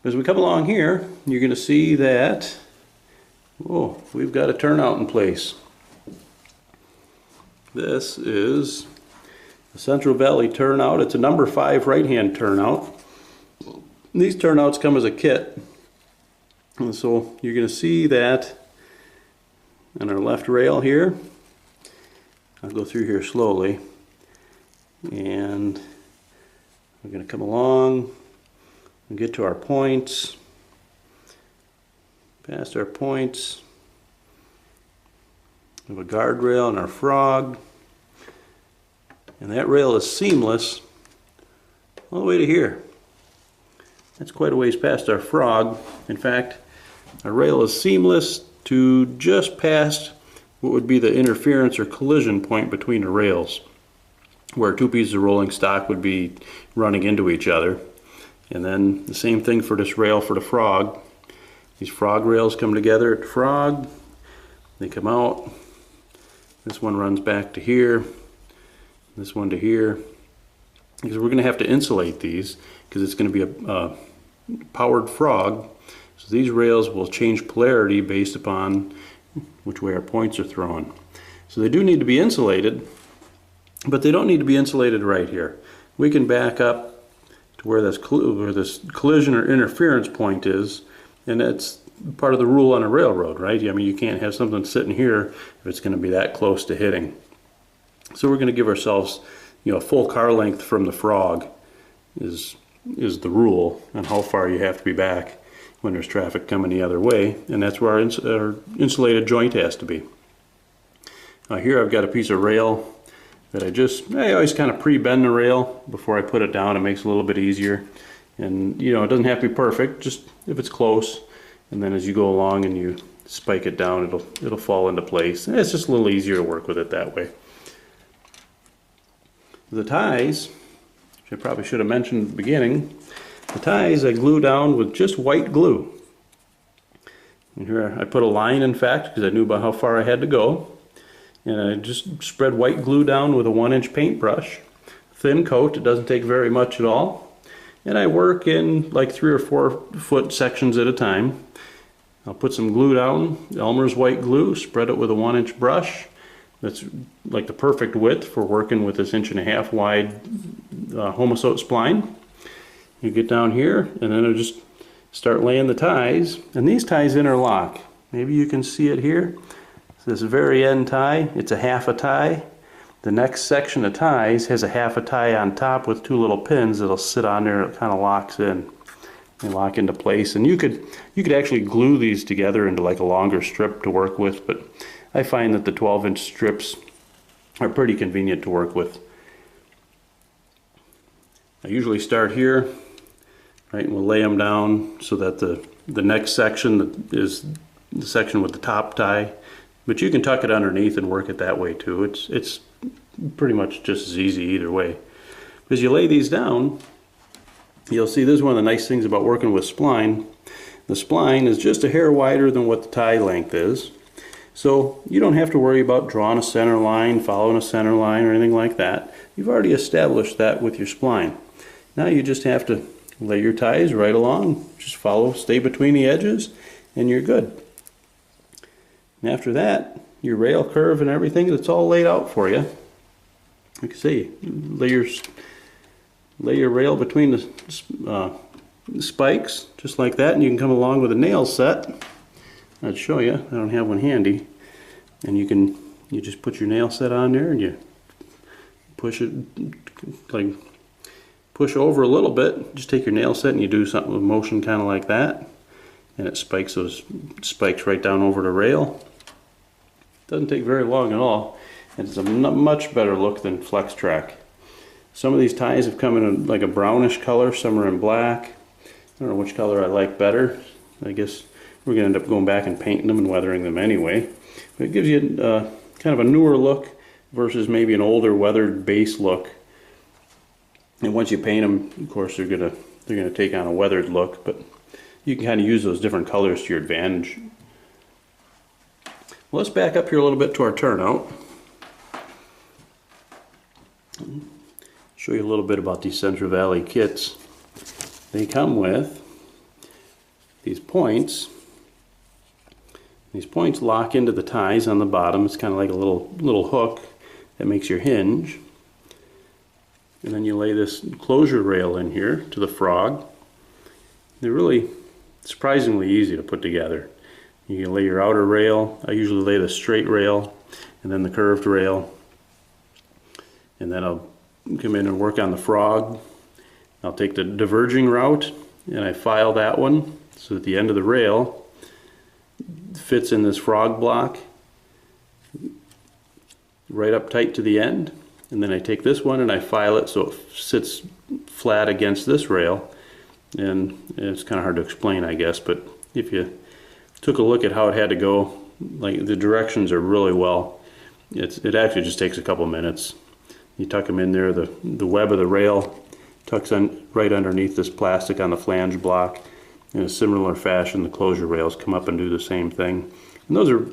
As we come along here, you're going to see that, oh, we've got a turnout in place. This is the Central Valley Turnout. It's a number 5 right-hand turnout. These turnouts come as a kit. And so you're going to see that on our left rail here. I'll go through here slowly. And we're going to come along and get to our points. Past our points. We have a guardrail and our frog. And that rail is seamless all the way to here. That's quite a ways past our frog. In fact, our rail is seamless to just past what would be the interference or collision point between the rails, where 2 pieces of rolling stock would be running into each other. And then the same thing for this rail for the frog. These frog rails come together at the frog. They come out. This one runs back to here. This one to here. Because we're going to have to insulate these because it's going to be a powered frog. So these rails will change polarity based upon which way our points are thrown. So they do need to be insulated, but they don't need to be insulated right here. We can back up to where this collision or interference point is, and that's part of the rule on a railroad, right? I mean, you can't have something sitting here if it's going to be that close to hitting. So we're going to give ourselves, a full car length from the frog is the rule on how far you have to be back when there's traffic coming the other way, and that's where our insulated joint has to be. Here I've got a piece of rail that I always kind of pre-bend the rail before I put it down. It makes it a little bit easier, and it doesn't have to be perfect, just if it's close, and then as you go along and you spike it down, it'll fall into place. And it's just a little easier to work with it that way. The ties, which I probably should have mentioned at the beginning, the ties I glue down with just white glue. And here I put a line, in fact, because I knew about how far I had to go. And I just spread white glue down with a 1-inch paintbrush. Thin coat, it doesn't take very much at all. And I work in like 3 or 4 foot sections at a time. I'll put some glue down, Elmer's white glue, spread it with a 1-inch brush. That's like the perfect width for working with this 1.5-inch wide homosote spline. You get down here, and then I'll just start laying the ties, and these ties interlock. Maybe you can see it here. So this very end tie, it's a 1/2 tie. The next section of ties has a 1/2 tie on top with 2 little pins that'll sit on there. It kind of locks in. They lock into place, and you could actually glue these together into like a longer strip to work with, but I find that the 12-inch strips are pretty convenient to work with. I usually start here, right, and we'll lay them down so that the next section is the section with the top tie, but you can tuck it underneath and work it that way too. It's pretty much just as easy either way. As you lay these down, you'll see this is one of the nice things about working with spline. The spline is just a hair wider than what the tie length is. So you don't have to worry about drawing a center line, following a center line, or anything like that. You've already established that with your spline. Now you just have to lay your ties right along. Just stay between the edges, and you're good. And after that, your rail curve and everything, it's all laid out for you. Like I say, lay your rail between the spikes, just like that, and you can come along with a nail set. I'll show you. I don't have one handy, and you just put your nail set on there, and you push it, like push over a little bit. Just take your nail set and you do something with motion kind of like that, and it spikes those spikes right down over the rail. Doesn't take very long at all, and it's a much better look than Flex Track. Some of these ties have come in like a brownish color. Some are in black. I don't know which color I like better. I guess we're going to end up going back and painting them and weathering them anyway. But it gives you kind of a newer look versus maybe an older weathered base look. And once you paint them, of course, they're going to take on a weathered look. But you can kind of use those different colors to your advantage. Well, let's back up here a little bit to our turnout. Show you a little bit about these Central Valley kits. They come with these points lock into the ties on the bottom. It's kind of like a little hook that makes your hinge. And then you lay this closure rail in here to the frog. They're really surprisingly easy to put together. You can lay your outer rail. I usually lay the straight rail and then the curved rail. And then I'll come in and work on the frog. I'll take the diverging route and I file that one so that the end of the rail fits in this frog block right up tight to the end. And then I take this one and I file it so it sits flat against this rail. And it's kind of hard to explain, I guess, but if you took a look at how it had to go, like the directions are really well. It actually just takes a couple minutes. You tuck them in there, the web of the rail tucks on right underneath this plastic on the flange block. In a similar fashion, the closure rails come up and do the same thing. And those are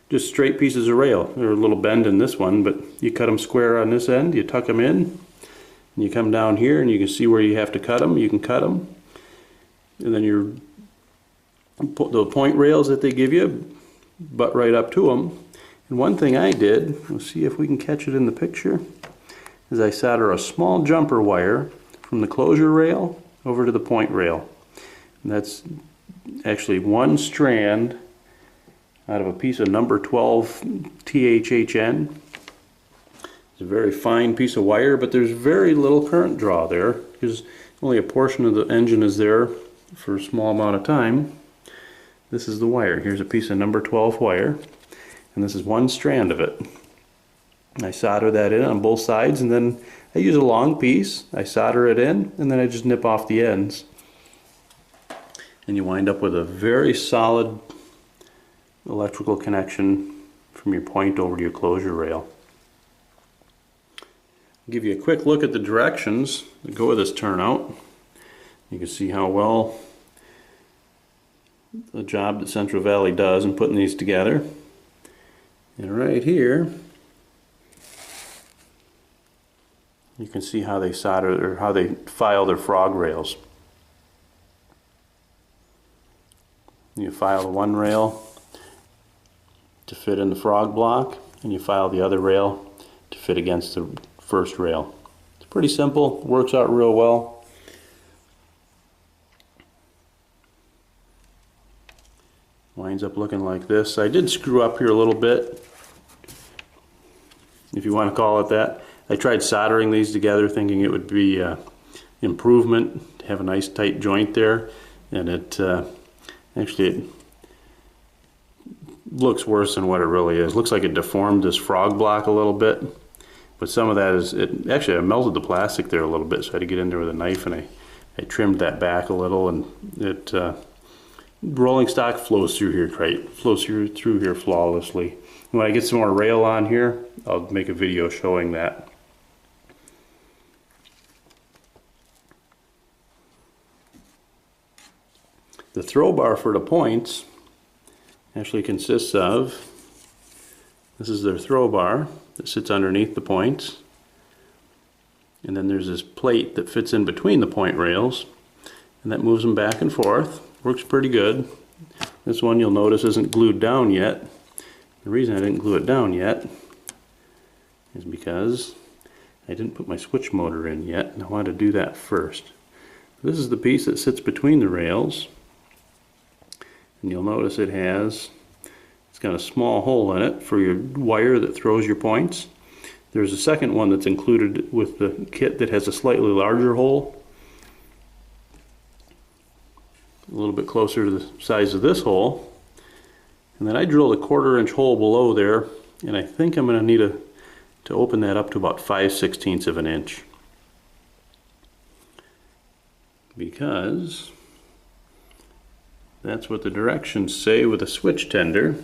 just straight pieces of rail. They're a little bend in this one, but you cut them square on this end, you tuck them in, and you come down here and you can see where you have to cut them. You can cut them. And then the point rails that they give you, butt right up to them. And one thing I did, we'll see if we can catch it in the picture, is I solder a small jumper wire from the closure rail over to the point rail. And that's actually one strand out of a piece of number 12 THHN. It's a very fine piece of wire, but there's very little current draw there because only a portion of the engine is there for a small amount of time. This is the wire. Here's a piece of number 12 wire, and this is one strand of it. I solder that in on both sides, and then I use a long piece. I solder it in, and then I just nip off the ends. And you wind up with a very solid electrical connection from your point over to your closure rail. I'll give you a quick look at the directions that go with this turnout. You can see how well the job that Central Valley does in putting these together. And right here you can see how they solder, or how they file their frog rails. You file the one rail to fit in the frog block, and you file the other rail to fit against the first rail. It's pretty simple, works out real well. Winds up looking like this. I did screw up here a little bit, if you want to call it that. I tried soldering these together thinking it would be improvement to have a nice tight joint there, and it looks worse than what it really is. Looks like it deformed this frog block a little bit, but some of that is, I melted the plastic there a little bit, so I had to get in there with a knife and I trimmed that back a little, and it rolling stock flows through here great, flows through here flawlessly. When I get some more rail on here, I'll make a video showing that. The throw bar for the points actually consists of, this is their throw bar that sits underneath the points, and then there's this plate that fits in between the point rails, and that moves them back and forth. Works pretty good. This one you'll notice isn't glued down yet. The reason I didn't glue it down yet is because I didn't put my switch motor in yet, and I want to do that first. This is the piece that sits between the rails, and you'll notice it's got a small hole in it for your wire that throws your points. There's a second one that's included with the kit that has a slightly larger hole, a little bit closer to the size of this hole. And then I drilled a 1/4 inch hole below there, and I think I'm going to need to open that up to about 5/16 of an inch, because that's what the directions say with a switch tender.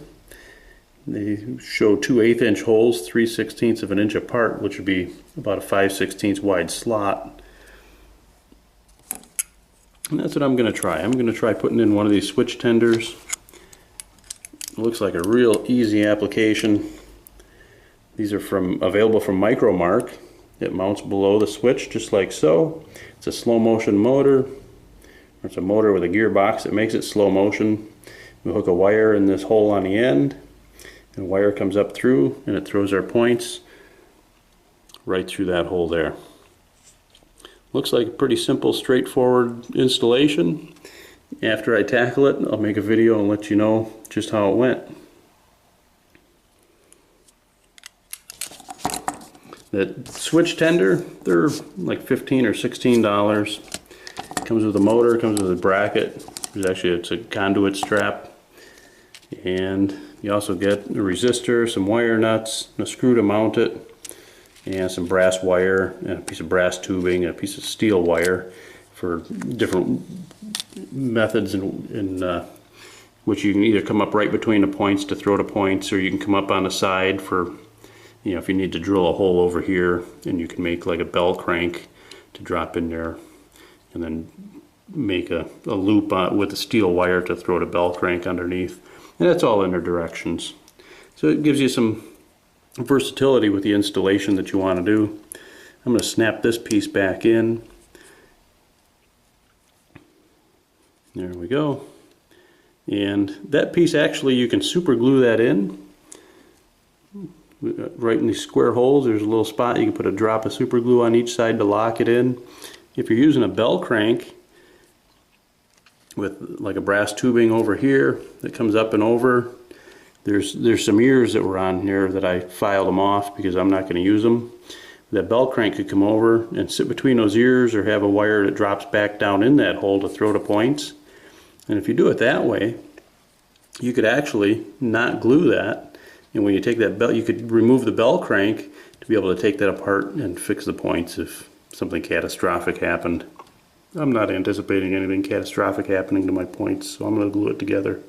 They show 2 1/8 inch holes 3/16 of an inch apart, which would be about a 5/16 wide slot. And that's what I'm going to try. I'm going to try putting in one of these switch tenders. It looks like a real easy application. These are available from Micromark. It mounts below the switch just like so. It's a slow motion motor, It's a motor with a gearbox that makes it slow motion. We hook a wire in this hole on the end, and the wire comes up through and it throws our points right through that hole there. Looks like a pretty simple, straightforward installation. After I tackle it, I'll make a video and let you know just how it went. That switch tender, they're like $15 or $16. Comes with a motor, comes with a bracket. It's a conduit strap. And you also get a resistor, some wire nuts, and a screw to mount it, and some brass wire, and a piece of brass tubing, and a piece of steel wire for different methods in which you can either come up right between the points to throw the points, or you can come up on the side for, if you need to drill a hole over here, and you can make like a bell crank to drop in there, and then make a loop with the steel wire to throw the bell crank underneath. And that's all in their directions. So it gives you some versatility with the installation that you want to do. I'm going to snap this piece back in. There we go. And that piece, actually, you can super glue that in. Right in these square holes, there's a little spot. You can put a drop of super glue on each side to lock it in. If you're using a bell crank with like a brass tubing over here that comes up and over, there's some ears that were on here that I filed them off because I'm not going to use them. That bell crank could come over and sit between those ears, or have a wire that drops back down in that hole to throw the points. And if you do it that way, you could actually not glue that, and when you take that bell, you could remove the bell crank to be able to take that apart and fix the points if something catastrophic happened. I'm not anticipating anything catastrophic happening to my points, so I'm going to glue it together.